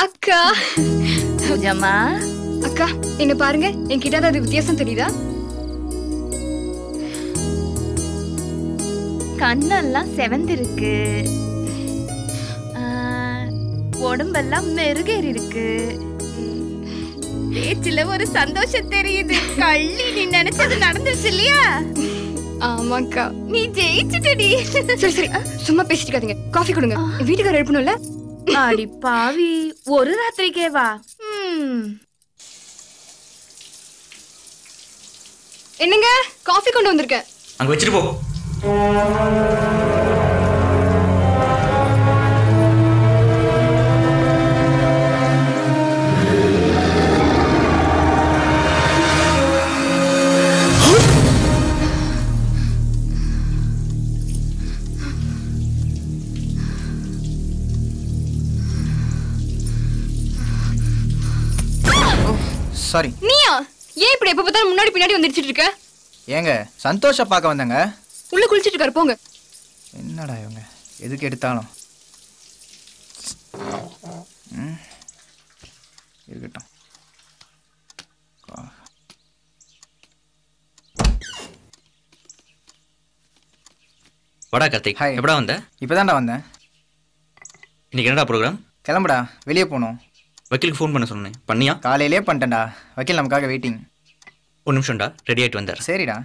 அக்கா பூஜாமா அக்கா என்ன பாருங்க என்கிட்ட ஏதாவது வித்தியாசம் தெரியுதா? கண்ணெல்லாம் செவந்திருக்கு, உடம்பெல்லாம் மெருகேறி இருக்கு, பேச்சுல ஒரு சந்தோஷம் தெரியுது. கள்ளி நீ நினைச்சது நடந்துருச்சு இல்லையா? ஆமாக்கா நீ ஜெயிச்சுட்டடி. சரி சரி சும்மா பேசிட்டு இருக்காதீங்க, காஃபி கொடுங்க. வீட்டுக்காரர் எழுப்பணும்ல. அடி பாவி, ஒரு ராத்திரிக்கே வா. என்னங்க காஃபி கொண்டு வந்திருக்கேன். அங்க வச்சிட்டு போ. சாரி. நீயா? ஏன் இப்படி எப்ப பார்த்தாலும் முன்னாடி பின்னாடி வந்துட்டு இருக்க? ஏங்க சந்தோஷ பார்க்க வந்தங்க. உள்ள குளிச்சிட்டு இருக்காரு, போங்க. என்னடா இவங்க எதுக்கு எடுத்தாலும் இருக்கட்டும். வடா கார்த்திக், எப்படா வந்த? இப்பதான்டா வந்தேன். இன்னைக்கு என்னடா ப்ரோக்ராம்? கிளம்புடா, வெளியே போகணும். வக்கீலுக்கு ஃபோன் பண்ண சொன்னேன், பண்ணியா? காலையிலே பண்ணிட்டேன்டா, வக்கீல் நமக்காக வெயிட்டிங். ஒரு நிமிஷம்டா, ரெடி ஆகிட்டு வந்தார். சரிடா.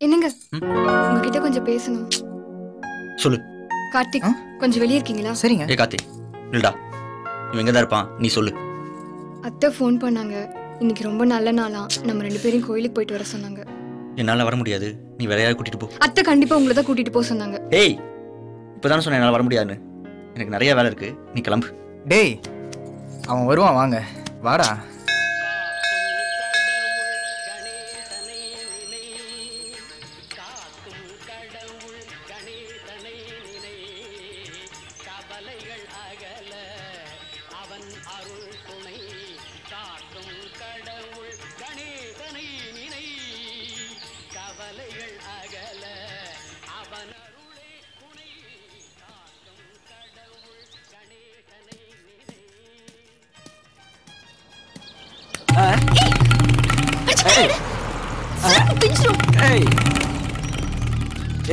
என்னங்க உங்ககிட்ட கொஞ்சம் பேசணும். சொல்லு. கார்த்திக் கொஞ்சம் வெளியே இருக்கீங்களா? சரிங்க. ஏ கார்த்திக் இல்லடா, இவன் எங்கே தான் இருப்பான், நீ சொல்லு. அத்தை ஃபோன் பண்ணாங்க, இன்னைக்கு ரொம்ப நல்ல நாளா, நம்ம 2 பேரும் கோயிலுக்கு போயிட்டு வர சொன்னாங்க. என்னால் வர முடியாது, நீ வேற யாராவது கூட்டிட்டு போ. அத்தை கண்டிப்பா உங்களை தான் கூட்டிட்டு போக சொன்னாங்க. ஏய், இப்போதானே சொன்னேன் என்னால் வர முடியாதுன்னு. எனக்கு நிறைய வேலை இருக்கு, நீ கிளம்பு. டேய் அவன் வருவான், வாங்க வாடா.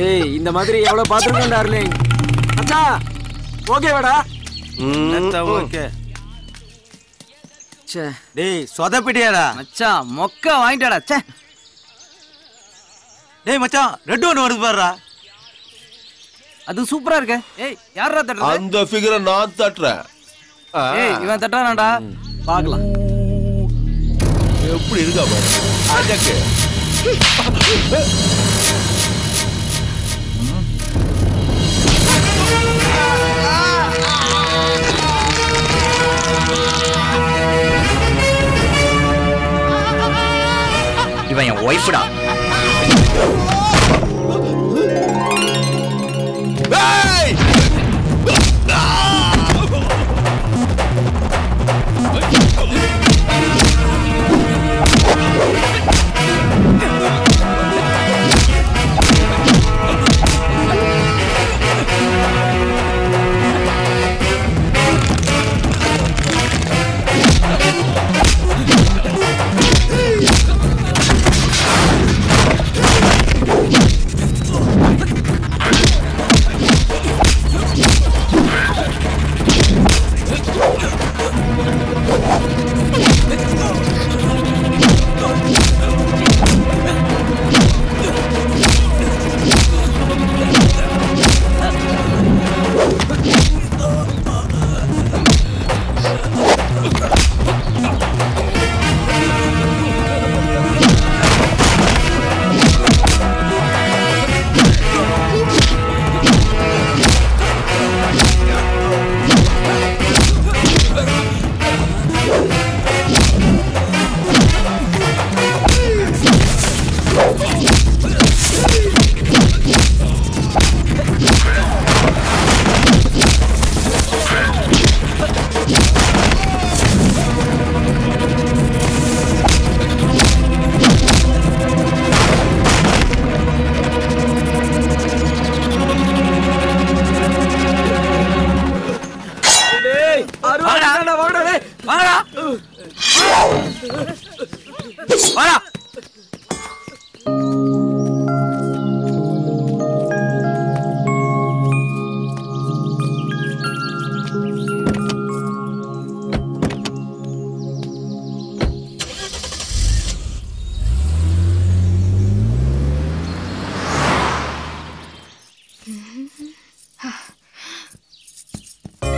ஏய் இந்த மாதிரி எவ்வளவு பாத்துருக்கோம் டார்லிங். அச்சா ஓகே வாடா. ஓகே. ச்சே டேய் சொதப்பிட்டியாடா மச்சான், மொக்க வாங்கிட்டாடா. ச்சே டேய் மச்சான், ரெட் ஒன் வருது பாருடா. அது சூப்பரா இருக்கு. ஏய் யாரா தட்டற? அந்த ஃபிகரை நான் தட்டறேன். ஏய் இவன் தட்டறானடா, பார்க்கலாம் எப்படி இருக்கா பாரு. அடக்கு இவன் என் ஒய்ஃப்டா.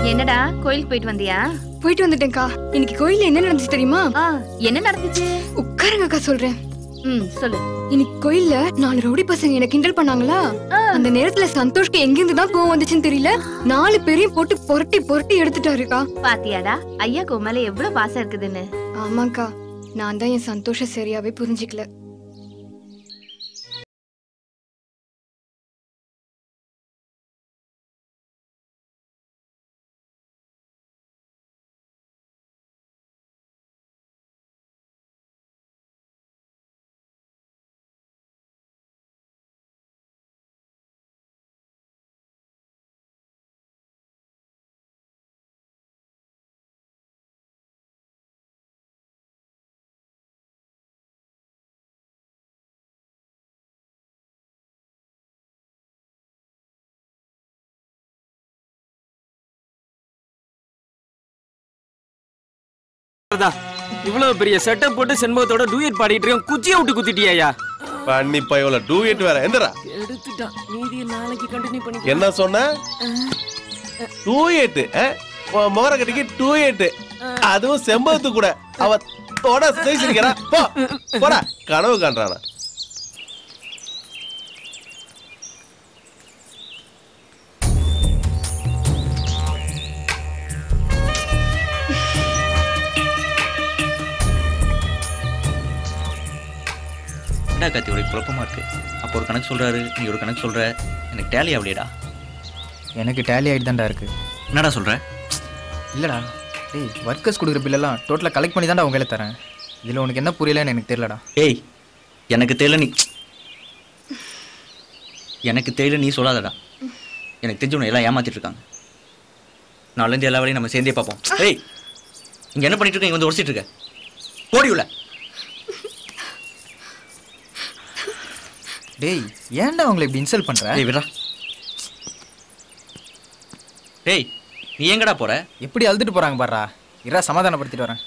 என்னடா கோயிலுக்கு போயிட்டு வந்தியா? போயிட்டு வந்துட்டேன்க்கா. இன்னைக்கு கோயில்ல என்ன நடந்துச்சு தெரியுமா? என்ன நடந்துச்சு? உட்காருங்கக்கா சொல்றேன். சொல்லு. இன்னைக்கு கோயில்ல 4 ரவுடி பசங்க என்ன கிண்டல் பண்ணாங்களா? அந்த நேரத்துல சந்தோஷ்க்கு எங்கிருந்து தான் கோவம் வந்துச்சுன்னு தெரியல. 4 பேரையும் போட்டு புரட்டி புரட்டி எடுத்துட்டாருக்கா. பாத்தியாடா ஐயா கோமல எவ்வளவு பாசம் இருக்குதுன்னு. ஆமாக்கா, நான் தான் என் சந்தோஷம் சரியாவே புரிஞ்சுக்கல. இவ்வளவு பெரிய செட்டப் போட்டு செண்பகத்தோட டூயட் பாடிட்டு இருக்கேன். குச்சியை விட்டு குத்திட்டியா? பண்ணி பயவுல டூயட் வேற எந்தடா எடுத்துட்டான். மீதி நாளைக்கு கண்டினியூ பண்ணி. என்ன சொன்ன? டூயட் மோர கட்டிக்கு டூயட், அதுவும் செம்பகத்து கூட. அவ தொட பேசிருக்கிறா. போடா கனவு காண்றானா? என்ன கத்தி ஒரு குழப்பமா இருக்கு. அப்போ ஒரு கணக்கு சொல்றாரு, நீ ஒரு கணக்கு சொல்ற. எனக்கு டேலி ஆகலையடா. எனக்கு டேலி ஆகிட்டு தான்டா இருக்கு. என்னடா சொல்ற? இல்லைடா, டேய் ஒர்க்கர்ஸ் கொடுக்குற பில்லெல்லாம் டோட்டலாக கலெக்ட் பண்ணி தான்டா உங்க தரேன். இதில் உனக்கு என்ன புரியலன்னு எனக்கு தெரியலடா. ஏய், எனக்கு தெரியல நீ சொல்லாதடா. எனக்கு தெரிஞ்சவனை எல்லாம் ஏமாத்திட்டு இருக்காங்க. நாளிலேருந்து எல்லா வேலையும் நம்ம சேர்ந்தே பார்ப்போம். ஏய், இங்கே என்ன பண்ணிட்டு இருக்க? இங்கே வந்து உடச்சிட்டு இருக்க. ஓடி உள்ள. டேய் ஏன்டா அவங்களை இப்படி இன்சல்ட் பண்ற? டேய் விடுறா. டேய் நீ எங்கடா போற? எப்படி அழுதுட்டு போறாங்க பாருடா. இரா சமாதானப்படுத்திட்டு வரேன்.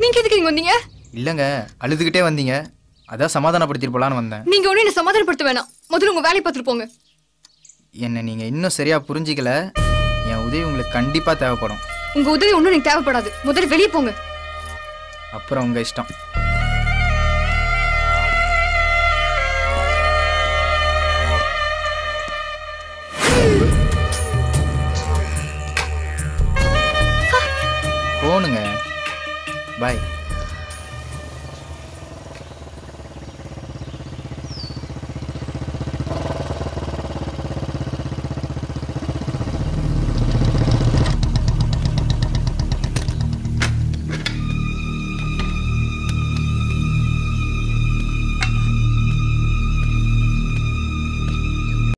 நீங்க எதுக்கு இங்க வந்தீங்க? இல்லங்க, அழுதுகிட்டே வந்தீங்க. அதான் சமாதானப்படுத்திட்டு போலான்னு வந்தேன். நீங்க ஒண்ணு என்ன சமாதானப்படுத்த வேணாம். முதல்ல உங்க வேலையை பார்த்துட்டு போங்க. என்ன நீங்க இன்னும் சரியா புரிஞ்சிக்கல. என் உதவி உங்களுக்கு கண்டிப்பா தேவைப்படும். உங்க உதவி ஒண்ணும் எனக்கு தேவைப்படாது. முதல்ல வெளியே போங்க. அப்புறம் உங்க இஷ்டம். போனுங்க. பாய்.